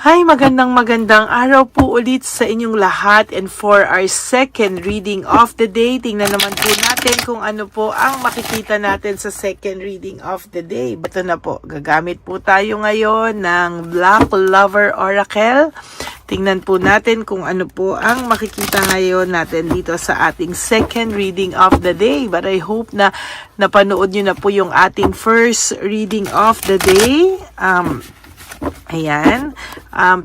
Hi, magandang araw po ulit sa inyong lahat, and for our second reading of the day, tingnan naman po natin kung ano po ang makikita natin sa second reading of the day. Ito na po, gagamit po tayo ngayon ng Black Lover Oracle. Tingnan po natin kung ano po ang makikita ngayon natin dito sa ating second reading of the day. But I hope na napanood nyo na po yung ating first reading of the day. Ayan,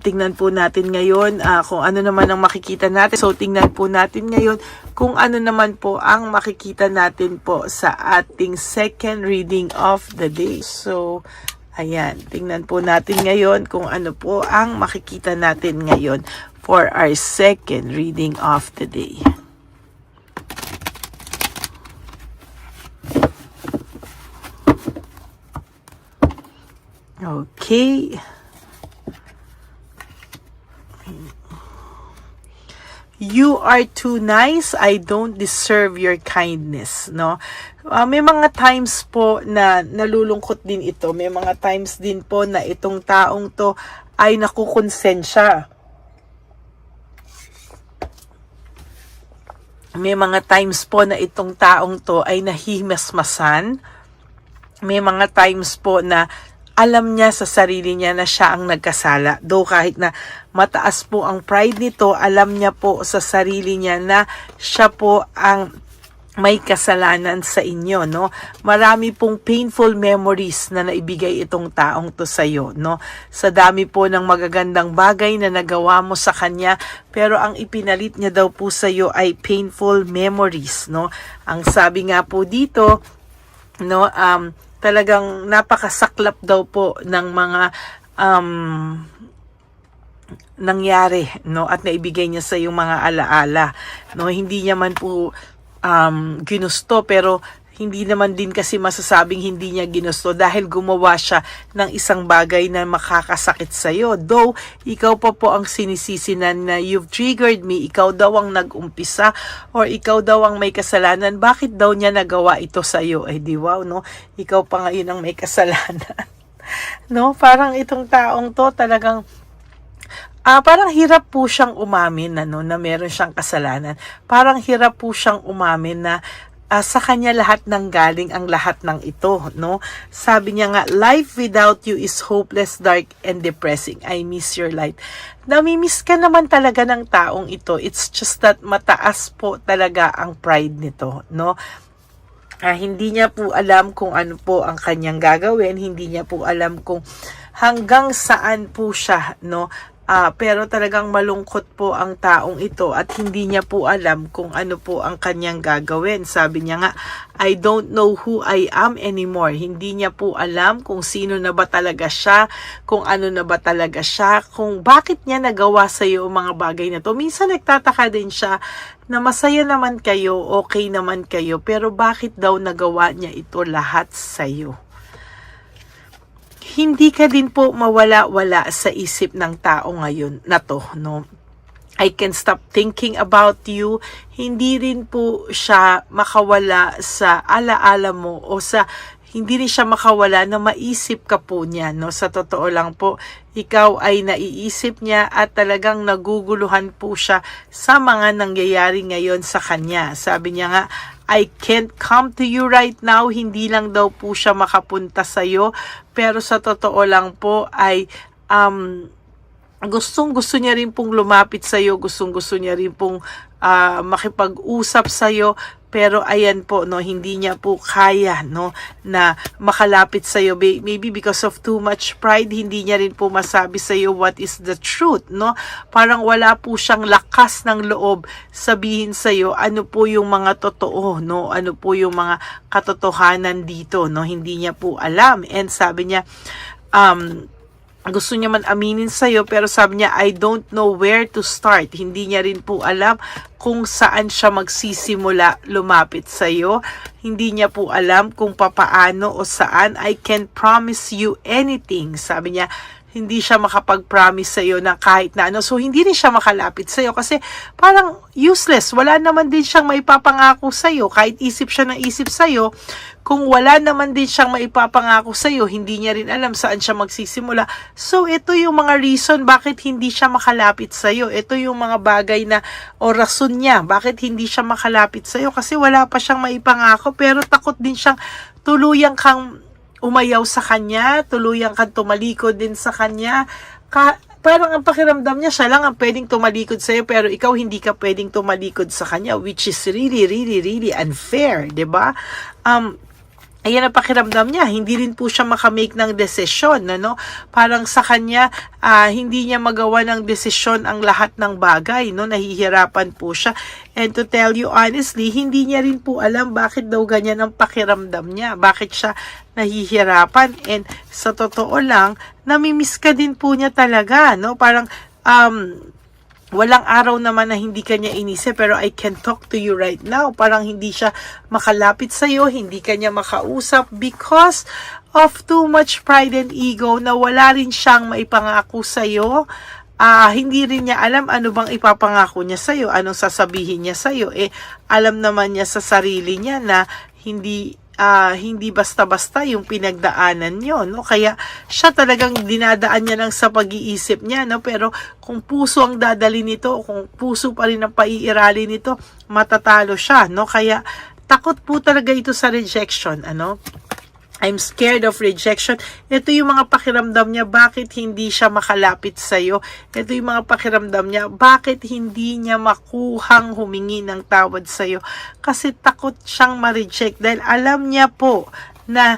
tingnan po natin ngayon kung ano naman ang makikita natin. So, tingnan po natin ngayon kung ano naman po ang makikita natin po sa ating second reading of the day. So, ayan, tingnan po natin ngayon kung ano po ang makikita natin ngayon for our second reading of the day. Okay. You are too nice. I don't deserve your kindness, no? May mga times po na nalulungkot din ito. May mga times din po na itong taong to ay nakukonsensya. May mga times po na itong taong to ay nahimasmasan. May mga times po na alam niya sa sarili niya na siya ang nagkasala. Though kahit na mataas po ang pride nito, alam niya po sa sarili niya na siya po ang may kasalanan sa inyo, no? Marami pong painful memories na naibigay itong taong to sa iyo, no? Sa dami po ng magagandang bagay na nagawa mo sa kanya, pero ang ipinalit niya daw po sa iyo ay painful memories, no? Ang sabi nga po dito, no, talagang napakasaklap daw po ng mga nangyari, no, at naibigay niya sa yung mga alaala, no. Hindi niya man po ginusto, pero hindi naman din kasi masasabing hindi niya ginusto dahil gumawa siya ng isang bagay na makakasakit sa iyo. Though ikaw pa po ang sinisisi na you've triggered me, ikaw daw ang nag-umpisa or ikaw daw ang may kasalanan. Bakit daw niya nagawa ito sa iyo? Ay di wow, no? Ikaw pa ngayon ang may kasalanan. No? Parang itong taong to talagang parang hirap po siyang umamin na meron siyang kasalanan. Parang hirap po siyang umamin na sa kanya lahat ng galing ang lahat ng ito, no? Sabi niya nga, life without you is hopeless, dark, and depressing. I miss your light. Namimiss ka naman talaga ng taong ito. It's just that mataas po talaga ang pride nito, no? Hindi niya po alam kung ano po ang kanyang gagawin. Hindi niya po alam kung hanggang saan po siya, no? Pero talagang malungkot po ang taong ito at hindi niya po alam kung ano po ang kanyang gagawin. Sabi niya nga, I don't know who I am anymore. Hindi niya po alam kung sino na ba talaga siya, kung ano na ba talaga siya, kung bakit niya nagawa sa iyo ang mga bagay na to. Minsan nagtataka din siya na masaya naman kayo, okay naman kayo, pero bakit daw nagawa niya ito lahat sa iyo? Hindi ka din po mawala-wala sa isip ng tao ngayon na to, no? I can't stop thinking about you. Hindi rin po siya makawala sa alaala mo o hindi rin siya makawala na maisip ka po niya, no? Sa totoo lang po, ikaw ay naiisip niya at talagang naguguluhan po siya sa mga nangyayari ngayon sa kanya. Sabi niya nga, I can't come to you right now. Hindi lang daw po siya makapunta sa iyo, pero sa totoo lang po ay gustong-gusto niya rin pong lumapit sa iyo, gustong-gusto niya rin pong makipag-usap sa iyo, pero ayan po, no, hindi niya po kaya, no, na makalapit sa iyo. Maybe because of too much pride, hindi niya rin po masabi sa iyo what is the truth, no? Parang wala po siyang lakas ng loob sabihin sa iyo ano po yung mga totoo, no? Ano po yung mga katotohanan dito, no? Hindi niya po alam. And sabi niya, gusto niya man aminin sa'yo, pero sabi niya, I don't know where to start. Hindi niya rin po alam kung saan siya magsisimula lumapit sa'yo. Hindi niya po alam kung papaano o saan. I can't promise you anything. Sabi niya, hindi siya makapag-promise sa'yo na kahit na ano. So, hindi rin siya makalapit sa'yo kasi parang useless. Wala naman din siyang maipapangako sa'yo. Kahit isip siya ng isip sa'yo, kung wala naman din siyang maipapangako sa'yo, hindi niya rin alam saan siya magsisimula. So, ito yung mga reason bakit hindi siya makalapit sa'yo. Ito yung mga bagay na, o rason niya, bakit hindi siya makalapit sa'yo. Kasi wala pa siyang maipangako, pero takot din siyang tuluyang kang umayaw sa kanya, tuluyang kang tumalikod din sa kanya. Parang ang pakiramdam niya, siya lang ang pwedeng tumalikod sa'yo, pero ikaw hindi ka pwedeng tumalikod sa kanya, which is really, really, really unfair, 'di ba? Ayan ang pakiramdam niya, hindi rin po siya makamake ng desisyon, ano? Parang sa kanya, hindi niya magawa ng desisyon ang lahat ng bagay, no? Nahihirapan po siya. And to tell you honestly, hindi niya rin po alam bakit daw ganyan ang pakiramdam niya, bakit siya nahihirapan. And sa totoo lang, namimiss ka din po niya talaga, no? Parang, walang araw naman na hindi kanya inisip, pero I can talk to you right now. Parang hindi siya makalapit sa'yo, hindi kanya makausap because of too much pride and ego na wala rin siyang maipangako sa'yo. Hindi rin niya alam ano bang ipapangako niya sa'yo, anong sasabihin niya sa'yo. Alam naman niya sa sarili niya na hindi basta-basta yung pinagdaanan nyo, no? Kaya siya talagang dinadaan niya lang sa pag-iisip niya, no? Pero kung puso ang dadali nito, kung puso pa rin ang paiirali nito, matatalo siya, no? Kaya takot po talaga ito sa rejection, ano? I'm scared of rejection. Ito yung mga pakiramdam niya, bakit hindi siya makalapit sa'yo. Ito yung mga pakiramdam niya, bakit hindi niya makuhang humingi ng tawad sa'yo. Kasi takot siyang ma-reject dahil alam niya po na,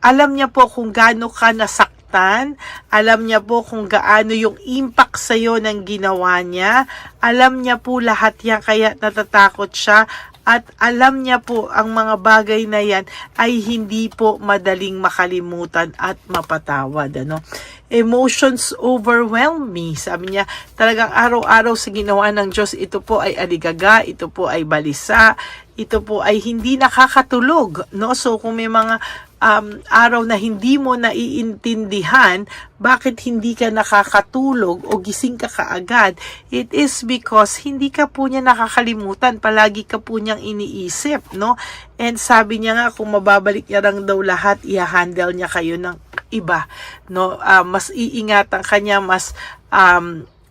alam niya po kung gaano ka nasaktan, alam niya po kung gaano yung impact sa'yo ng ginawa niya, alam niya po lahat yan, kaya natatakot siya. At alam niya po ang mga bagay na yan ay hindi po madaling makalimutan at mapatawad. Ano? Emotions overwhelm me. Sabi niya, talagang araw-araw sa ginawa ng Diyos, ito po ay aligaga, ito po ay balisa, ito po ay hindi nakakatulog. No? So kung may mga araw na hindi mo naiintindihan bakit hindi ka nakakatulog o gising ka kaagad, it is because hindi ka po niya nakakalimutan, palagi ka po niyang iniisip, no? And sabi niya nga, kung mababalik niya lang daw lahat, i-handle niya kayo ng iba, no? Mas iingatan kanya, mas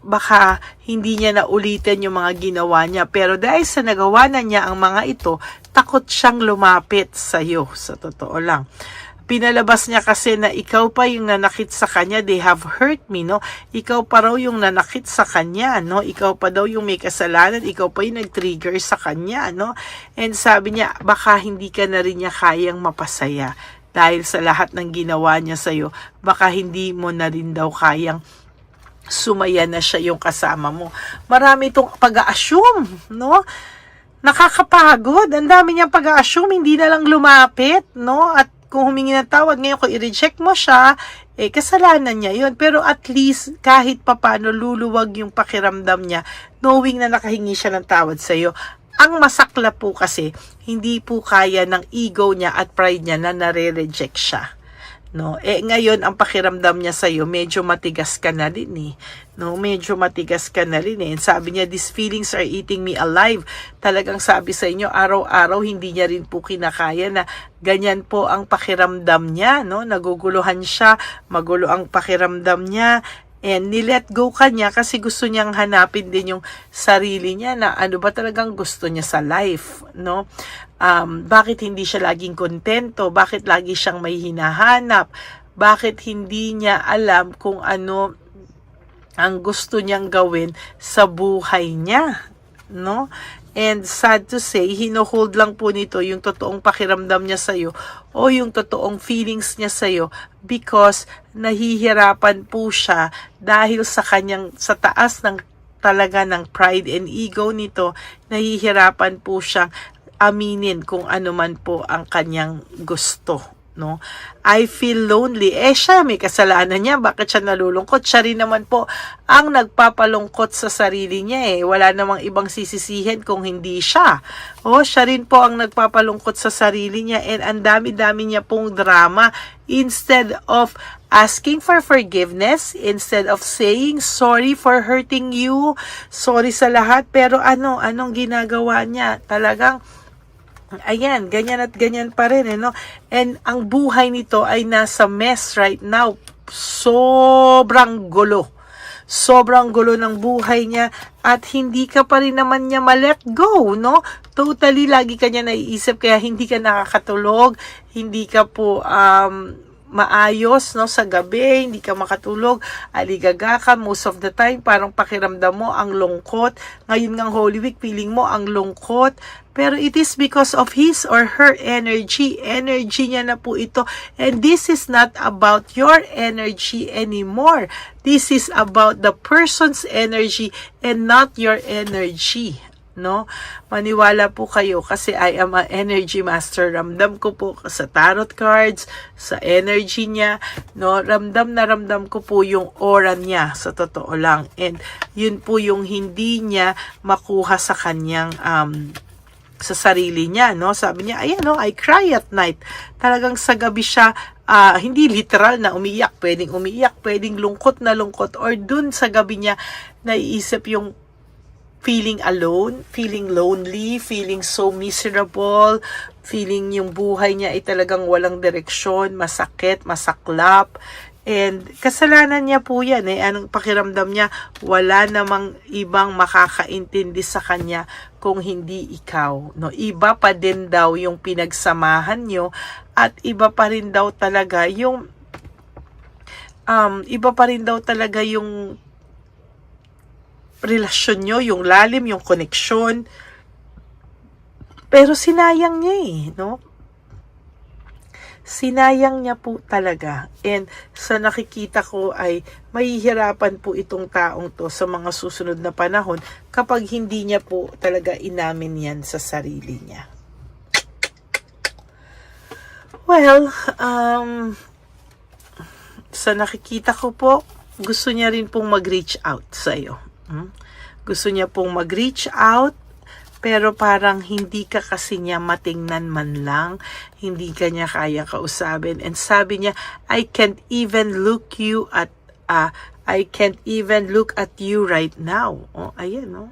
baka hindi niya na ulitin yung mga ginawa niya. Pero dahil sa nagawa na niya ang mga ito, takot siyang lumapit sa iyo, sa totoo lang. Pinalabas niya kasi na ikaw pa yung nanakit sa kanya, they have hurt me, no? Ikaw pa raw yung nanakit sa kanya, no? Ikaw pa daw yung may kasalanan, ikaw pa yung nag-trigger sa kanya, no? And sabi niya, baka hindi ka na rin niya kayang mapasaya dahil sa lahat ng ginawa niya sa'yo, baka hindi mo na rin daw kayang sumaya na siya yung kasama mo. Marami itong pag-a-assume, no? Nakakapagod. Ang dami niyang pag-a-assume, hindi na lang lumapit, no? At kung humingi ng tawad, ngayon kung i-reject mo siya, kasalanan niya yun. Pero at least, kahit papano, luluwag yung pakiramdam niya, knowing na nakahingi siya ng tawad sa'yo. Ang masakla po kasi, hindi po kaya ng ego niya at pride niya na nare-reject siya. No, ngayon ang pakiramdam niya sa iyo, medyo matigas ka na rin eh. No, medyo matigas ka na rin eh. And sabi niya, these feelings are eating me alive. Talagang sabi sa inyo, araw-araw hindi niya rin po kinakaya na ganyan po ang pakiramdam niya, no? Naguguluhan siya, magulo ang pakiramdam niya. And nilet go ka niya kasi gusto niyang hanapin din yung sarili niya na ano ba talagang gusto niya sa life, no? Bakit hindi siya laging kontento? Bakit lagi siyang may hinahanap? Bakit hindi niya alam kung ano ang gusto niyang gawin sa buhay niya, no? And sad to say, hinohold lang po nito yung totoong pakiramdam niya sa'yo o yung totoong feelings niya sa'yo because nahihirapan po siya dahil sa kanyang, sa taas ng talaga ng pride and ego nito, nahihirapan po siyang aminin kung ano man po ang kanyang gusto. No? I feel lonely. Siya, may kasalanan niya. Bakit siya nalulungkot? Siya rin naman po ang nagpapalungkot sa sarili niya eh. Wala namang ibang sisisihin kung hindi siya. Siya rin po ang nagpapalungkot sa sarili niya and ang dami-dami niya pong drama instead of asking for forgiveness instead of saying sorry for hurting you, sorry sa lahat, pero anong ginagawa niya? Talagang, ayan, ganyan at ganyan pa rin, no? And ang buhay nito ay nasa mess right now. Sobrang gulo. Sobrang gulo ng buhay niya at hindi ka pa rin naman niya ma-let go, no? Totally, lagi ka niya naiisip kaya hindi ka nakakatulog, hindi ka po maayos, no, sa gabi, hindi ka makatulog, aligaga ka most of the time, parang pakiramdam mo ang lungkot. Ngayon ngang Holy Week, feeling mo ang lungkot. Pero it is because of his or her energy. Energy niya na po ito. And this is not about your energy anymore. This is about the person's energy and not your energy. No? Maniwala po kayo kasi I am an energy master. Ramdam ko po sa tarot cards, sa energy niya, no? Ramdam na ramdam ko po yung aura niya sa totoo lang. And yun po yung hindi niya makuha sa kanyang sa sarili niya, no? Sabi niya, ayan, no, I cry at night. Talagang sa gabi siya, hindi literal na umiyak, pwedeng lungkot na lungkot, or dun sa gabi niya, naiisip yung feeling alone, feeling lonely, feeling so miserable, feeling yung buhay niya ay talagang walang direksyon, masakit, masaklap. And kasalanan niya po yan eh. Anong pakiramdam niya? Wala namang ibang makakaintindi sa kanya kung hindi ikaw. No? Iba pa din daw yung pinagsamahan nyo at iba pa rin daw talaga yung relasyon nyo, yung lalim, yung koneksyon. Pero sinayang niya eh, no? Sinayang niya po talaga. And sa nakikita ko ay mahihirapan po itong taong to sa mga susunod na panahon kapag hindi niya po talaga inamin yan sa sarili niya. Well, sa nakikita ko po, gusto niya rin pong mag-reach out sa iyo. Gusto niya pong mag-reach out, pero parang hindi ka kasi niya matingnan man lang, hindi ka niya kaya kausapin. And sabi niya, I can't even look at you right now. Oh, ayan, no?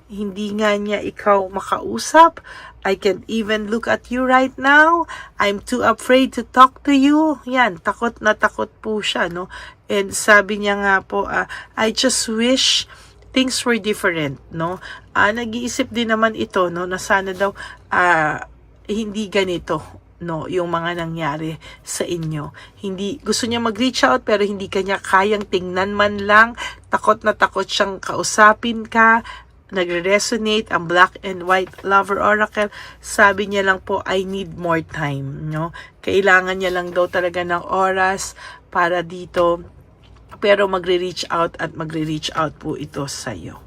Hindi nga niya ikaw makausap. I can't even look at you right now. I'm too afraid to talk to you. Yan, takot na takot po siya, no? And sabi niya nga po, I just wish things were different, no? Nag-iisip din naman ito, no, na sana daw hindi ganito, no, yung mga nangyari sa inyo. Hindi gusto niya mag-reach out pero hindi kanya kayang tingnan man lang. Takot na takot siyang kausapin ka. Nagre-resonate ang Black and White Lover Oracle. Sabi niya lang po, I need more time, no? Kailangan niya lang daw talaga ng oras para dito. Pero magre-reach out po ito sa iyo.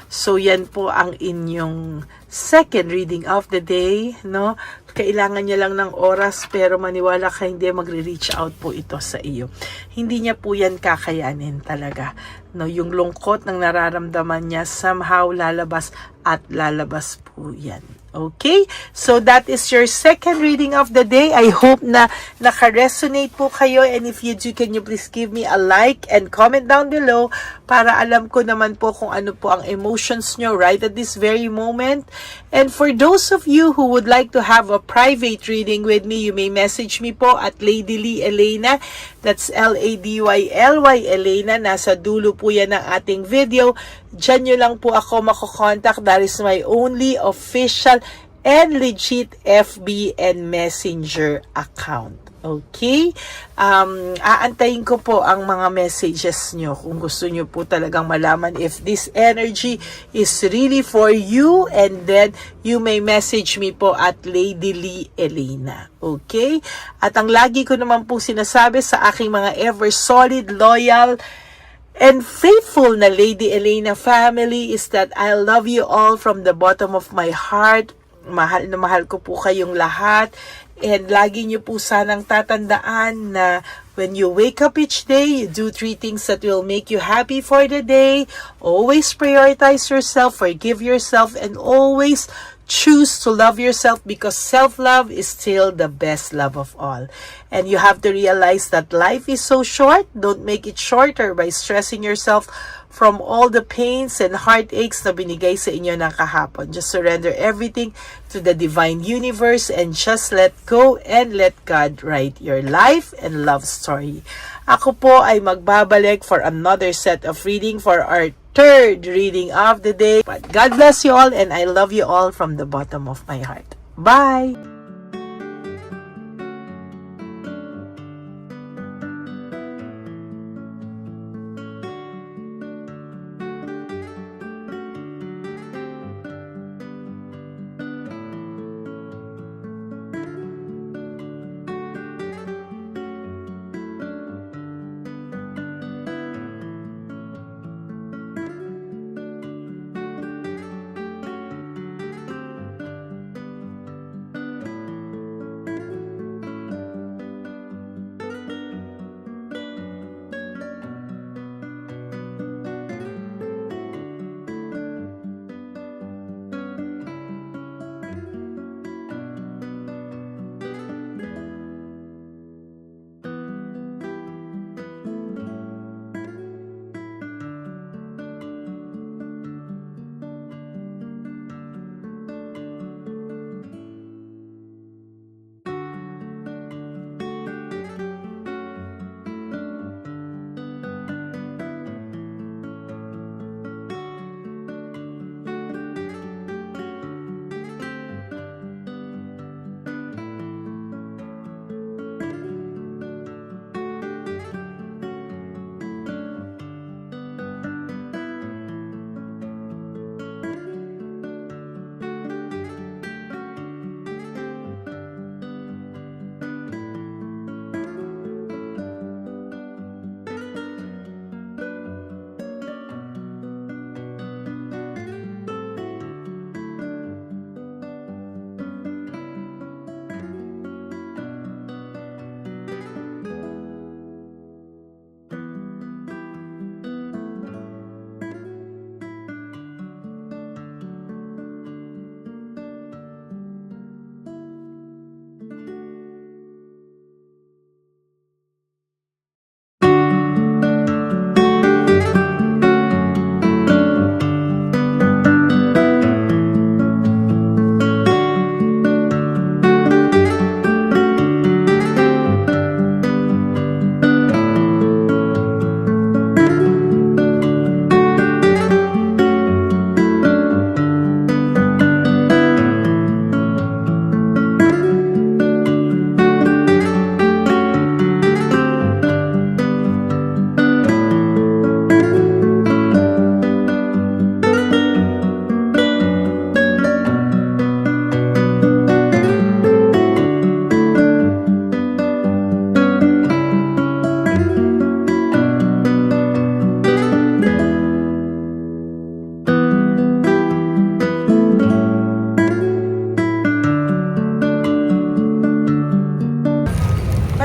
So yan po ang inyong second reading of the day, no? Kailangan niya lang ng oras pero maniwala ka hindi magre-reach out po ito sa iyo. Hindi niya po yan kakayanin talaga. No, yung lungkot ng nararamdaman niya somehow lalabas at lalabas po yan. Okay? So that is your second reading of the day. I hope na naka-resonate po kayo, and if you do, can you please give me a like and comment down below para alam ko naman po kung ano po ang emotions nyo right at this very moment. And for those of you who would like to have a private reading with me, you may message me po at Lady Lee Elena. That's Ladyly Elena. Nasa dulo po yan ng ating video. Diyan nyo lang po ako makokontak. That is my only official and legit FB and Messenger account. Okay? Aantayin ko po ang mga messages nyo kung gusto nyo po talagang malaman if this energy is really for you, and then you may message me po at Lady Lee Elena. Okay? At ang lagi ko naman po sinasabi sa aking mga ever solid, loyal, and faithful na Lady Elena family is that I love you all from the bottom of my heart. Mahal na mahal ko po kayong lahat. And lagi niyo po sanang tatandaan na when you wake up each day, you do 3 things that will make you happy for the day. Always prioritize yourself, forgive yourself, and always choose to love yourself, because self-love is still the best love of all. And you have to realize that life is so short. Don't make it shorter by stressing yourself from all the pains and heartaches na binigay sa inyo ng kahapon. Just surrender everything to the divine universe and just let go and let God write your life and love story. Ako po ay magbabalik for another set of reading for our third reading of the day. But God bless you all, and I love you all from the bottom of my heart. Bye!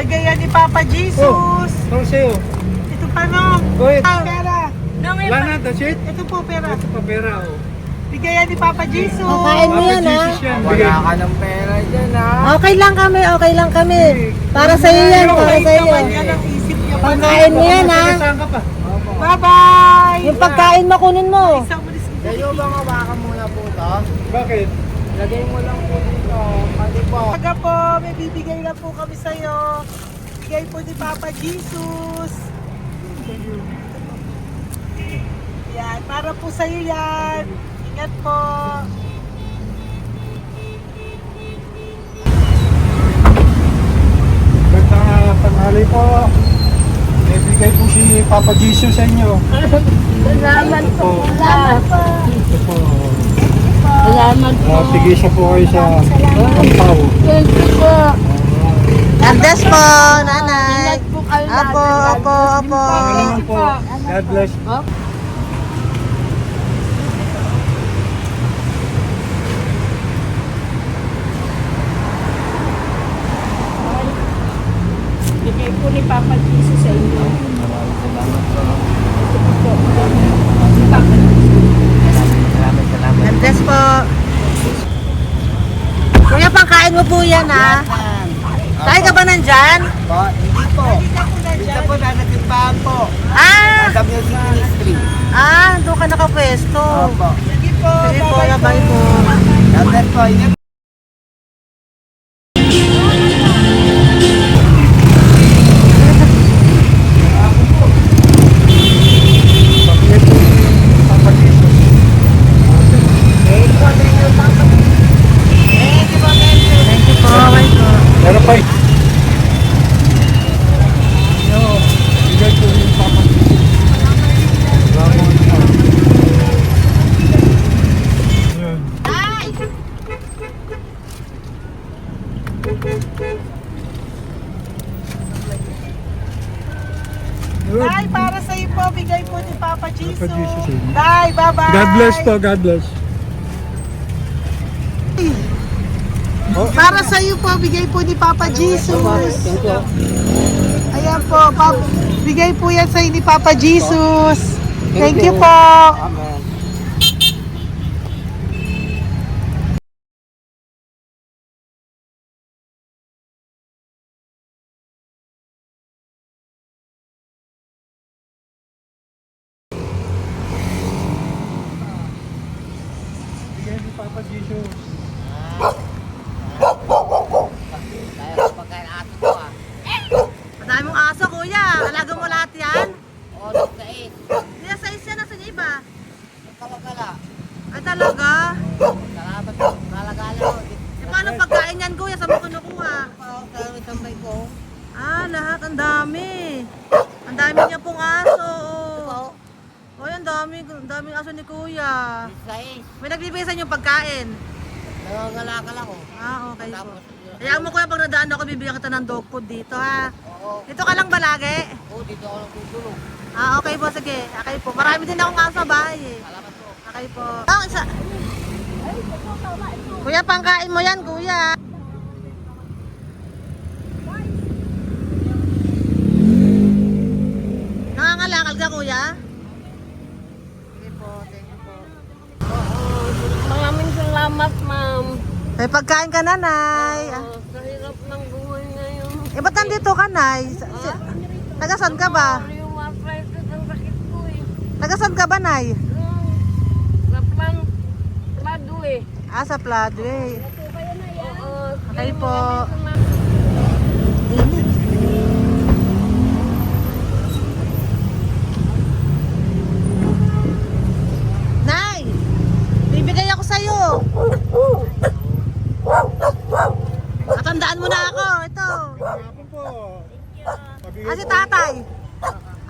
Bigay ni Papa Jesus. Ano sa'yo? Ito pa no. Wait. Pera. Wala na, that's it? Ito po pera. Ito pa pera, oh. Bigay ni Papa Jesus. Kain mo yan, ha? Wala ka na. Okay lang kami. Para sa iyo yan, para sa iyo. Yan ang isip niya pa. Pagkain mo yan, ha? Saan ka pa? Bye-bye. Yung pagkain mo, kunin mo. Isang malis ko. Kayo ba mawakan muna po to? Bakit? Lagay mo lang po dito. Pati po. Pagka po, may bibigay lang po kami sa'yo. Bigay po ni Papa Jesus. Yan, para po sa'yo yan. Ingat po. Magandang tanghali po. May bigay po si Papa Jesus sa inyo. Salamat po. Salamat po. Ito po. Salamat po. Tigisa po kayo sa Pampaw. Thank you po. God bless po, nanay. Ingat po kayo Apo, apo, apo. Salamat po. God bless. Bigay po ni Papa Jesus sa inyo. Maraming salamat po. Ito po. Si Papa Jesus. Salamat. God bless po. Pagkain mo po yan, ha? Tayo ka ba nandyan? Po, hindi po. Dito po, nanatimbahan po. Ah! Sa Music Ministry. Doon ka nakapwesto. Opo. Sige po, bye po. Number po, ingat. Pabigay po ni Papa Jesus. Thank you po, bye po. Meron pa eh. Bigay po ni Papa Jesus. Salamat po. Yun. Yun. Day, para sa iyo po, bigay po ni Papa Jesus. Papa Jesus, eh. Day, bye-bye. God bless po, God bless. Para sa iyo po, bigay po ni Papa Jesus. Ayan po, bigay po yan sa iyo ni Papa Jesus. Thank you po. Amen. Bigay ni Papa Jesus. Tayo pagkain aso ko ah. Madami mong aso, kuya. Alaga mo lahat yan? O, nagkait. Kuya, size yan. Nasaan yung iba? Kalagala. Ay, talaga? Salamat po. Kalagala ko. E, paano pagkain yan, kuya? Saan mo kinukuha? Sa tambay ko. Lahat. Ang dami. Ang dami niya pong aso. Oy, ang daming aso ni kuya. Size. May nagbibigay sa inyo pagkain. Nangangalakal ako. Okay po. Tapos, Hayaan mo kuya, pag nadaan ako, bibigyan kita ng dog food dito, ha? oo. Dito ka lang ba lagi? Dito ako nagtutulog. Okay po, sige. Okay po. Marami din akong aso sa bahay, eh. Salamat po. Okay po. Isa. Kuya, pangkain mo yan, kuya. Nangangalakal ka, kuya? Sige po, thank you po. Maraming salamat, ma'am. May pagkain ka, nanay. Sa hirap ng buhay ngayon. Ba't nandito ka, nay? Tagasan ka ba? Yung arthritis ang sakit ko eh. Tagasan ka ba, nay? Sa plado eh. Sa Pladway. Oo. Okay po. Nay! Bibigay ako sa'yo. Matandaan mo na ako. Ito. Hapon po. Pabigay Si po. tatay.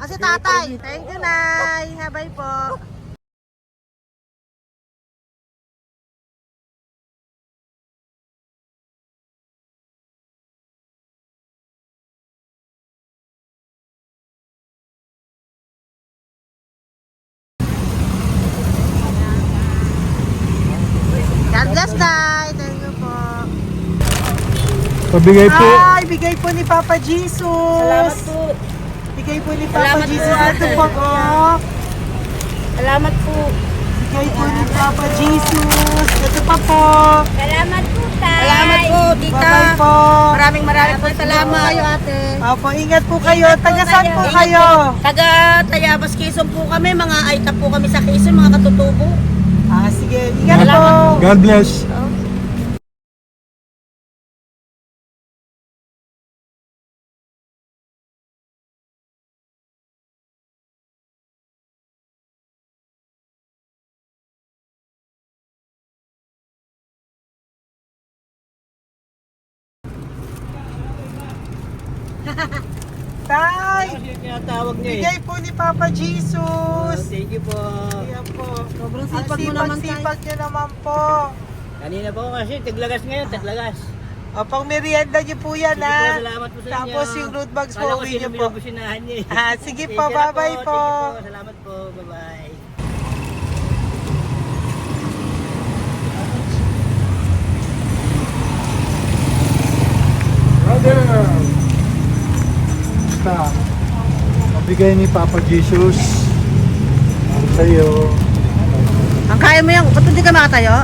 Si tatay. Thank you, Nay. Habay po. God bless, Nay. Thank you po. Pabigay po. Ay, bigay po ni Papa Jesus. Salamat po. Bigay po ni Papa Salamat po, Jesus. ate. Ito po, oh. Salamat po. Bigay po ni Papa Jesus. Ito pa po. Salamat po, tay. Salamat po, Bye-bye po. Maraming po salamat. Kayo, ate. Opo, ingat po kayo. Taga saan po kayo? Taga Tayabas, Quezon po kami. Mga aita po kami sa Quezon, mga katutubo. Sige, ingat po. God bless. Tay, Tinatawag niya bigay po ni Papa Jesus. Thank you po. Ayan po. Sobrang Ang sipag mo naman, tay. sipag niyo naman po. Kanina po kasi, taglagas ngayon, taglagas. O, pang merienda niyo po yan, Sige po, ha? salamat po sa inyo. Tapos yung root bags po, Kala ko uwi sino niyo po. binubusinahan niya eh. Sige Sige po, na bye-bye po. Sige po, salamat po. Bye-bye. Brother. Basta. Pabigay ni Papa Jesus. Para sa'yo. Ang kaya mo yan. Ba't hindi ka makatayo?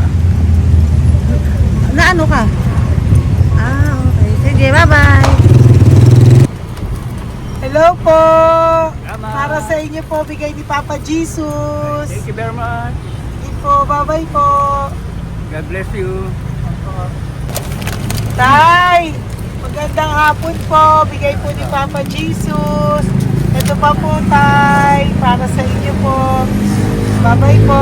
Na ano ka? Sige, bye-bye. Hello po! Para sa inyo po, bigay ni Papa Jesus. Thank you very much. Sige po, bye-bye po. God bless you. Tay! Magandang hapon po. Bigay po ni Papa Jesus. Ito pa po, Tay. Para sa inyo po. Bye-bye po.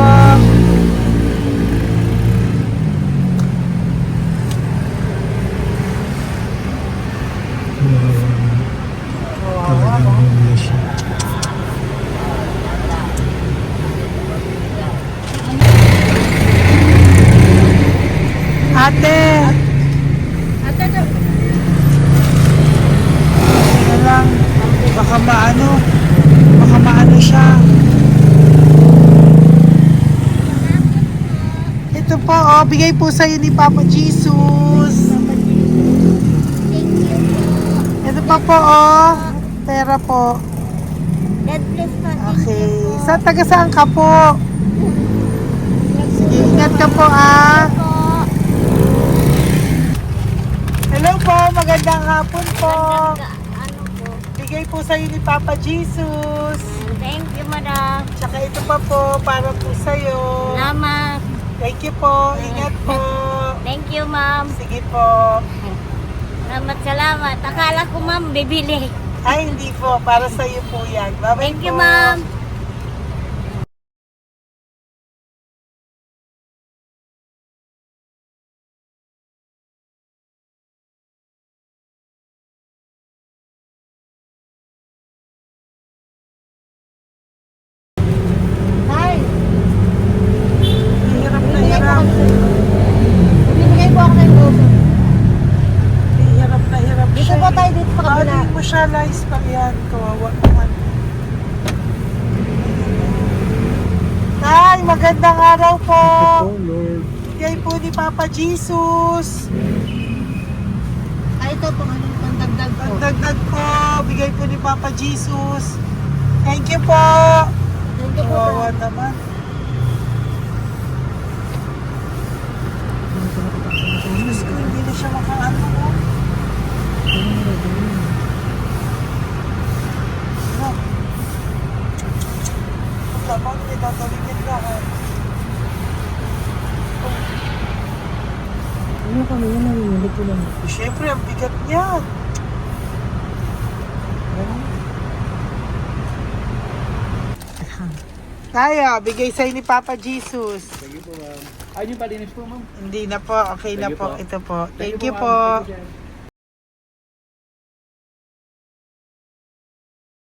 Ate! Ate, Ano lang, baka maano siya. Ito po, oh, bigay po sa'yo ni Papa Jesus. Ito pa po, oh, pera po. God bless po. Okay, saan ka po? Sige, ingat ka po, ah. Hello po, magandang hapon po. Ano po? Bigay po sa'yo ni Papa Jesus. Thank you, madam. Tsaka ito pa po, para po sa'yo. Salamat. Thank you po. Ingat po. Thank you, ma'am. Sige po. Salamat. Akala ko, ma'am, bibili. Ay, hindi po. Para sa iyo po yan. Bye-bye Thank you, po. ma'am. Hi. Hirap na hirap. Bibigay po ako ng goso. Hirap na hirap Dito siya. po tayo dito sa kabila. Hindi mo siya lies pa yan. Kawawa naman. Tay, magandang araw po. Lord. Bigay po ni Papa Jesus. Ay, ito po, ano, pandagdag po. Ang dagdag po. Bigay po ni Papa Jesus. Thank you po. Thank you po. Kawawa naman. Diyos ko, hindi na siya makaano po. Ano? Ang tama na itatawagin lahat. Ano kami yun, nanginginig ko lang. Siyempre, ang bigat niyan. Kaya, bigay sa'yo ni Papa Jesus. Sige po, ma'am. Ayun yung palinis po, ma'am. Hindi na po, okay na Thank you po. po. Ito po. Thank you ma'am. po. Thank you, sir.